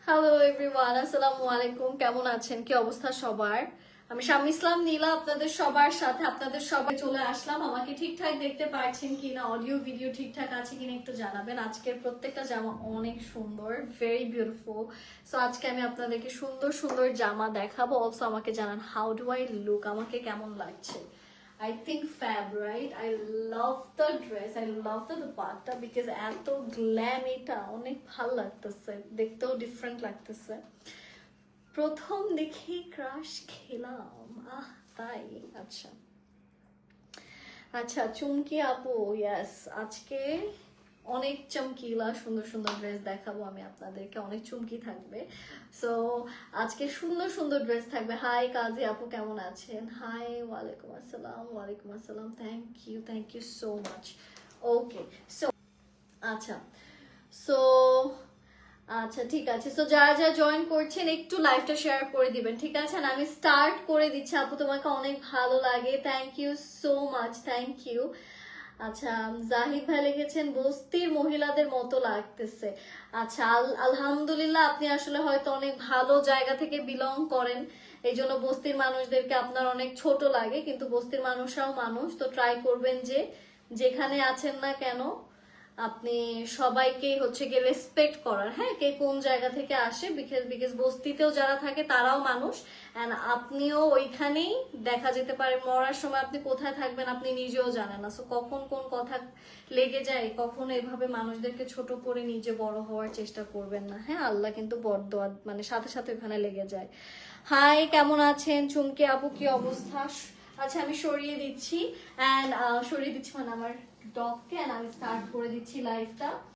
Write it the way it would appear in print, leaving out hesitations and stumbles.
Hello everyone, আসসালামু আলাইকুম। কেমন আছেন? কি অবস্থা সবার? আমি শাম্মী ইসলাম নীলা আপনাদের সবার সাথে আপনাদের সবাই চলে আসলাম। আমাকে ঠিকঠাক দেখতে পাচ্ছেন কিনা, অডিও ভিডিও ঠিকঠাক আছে কিনা একটু জানাবেন। আজকের প্রত্যেকটা জামা অনেক সুন্দর, ভেরি বিউটিফুল। সো আজকে আমি আপনাদেরকে সুন্দর সুন্দর জামা দেখাবো। অলসো আমাকে জানান হাউ ডু আই লুক, আমাকে কেমন লাগছে। I think fab, right? I love the dress. I love the dupatta because এত গ্ল্যাম, এটা অনেক ভালো লাগতেছে, দেখতেও ডিফারেন্ট লাগতেছে। প্রথম দেখে ক্রাশ খেলাম, তাই। আচ্ছা আচ্ছা, চুমকি আপু, ইয়েস, আজকে অনেক চমকিলা সুন্দর সুন্দর ড্রেস দেখাবো আমি আপনাদেরকে, অনেক চুমকি থাকবে। সো আজকে সুন্দর সুন্দর ড্রেস থাকবে। হাই কাজী আপু, কেমন আছেন? হাই, ওয়ালাইকুম আসসালাম। ওয়ালাইকুম আসসালাম, thank you so much. Okay, so আচ্ছা, সো আচ্ছা ঠিক আছে। সো যারা যারা জয়েন করছেন একটু লাইভটা শেয়ার করে দিবেন, ঠিক আছে? আর আমি স্টার্ট করে দিচ্ছি। আপু তোমাকে অনেক ভালো লাগে, thank you so much, thank you. আচ্ছা, জাহিদ ভাই লিখেছেন বস্তির মহিলাদের মতো লাগতেছে। আচ্ছা, আলহামদুলিল্লাহ, আপনি আসলে হয়তো অনেক ভালো জায়গা থেকে বিলং করেন, এই জন্য বস্তির মানুষদেরকে আপনার অনেক ছোট লাগে, কিন্তু বস্তির মানুষরাও মানুষ। তো ট্রাই করবেন যে যেখানে আছেন না কেন আপনি সবাইকে হচ্ছে গিয়ে রেসপেক্ট করার, হ্যাঁ, কে কোন জায়গা থেকে আসে। বিকজ বস্তিতেও যারা থাকে তারাও মানুষ, অ্যান্ড আপনিও ওইখানেই। দেখা যেতে পারে মরার সময় আপনি কোথায় থাকবেন আপনি নিজেও জানেন না। সো কখন কোন কথা লেগে যায়, কখন এভাবে মানুষদেরকে ছোট করে নিজে বড় হওয়ার চেষ্টা করবেন না, হ্যাঁ। আল্লাহ কিন্তু বরদোয়া মানে সাথে সাথে ওখানে লেগে যায়। হাই, কেমন আছেন চুমকি আপু, কি অবস্থা? আচ্ছা, আমি সরিয়ে দিচ্ছি, অ্যান্ড সরিয়ে দিচ্ছি মানে আমার ডগকে, অ্যান্ড আমি স্টার্ট করে দিচ্ছি লাইভটা।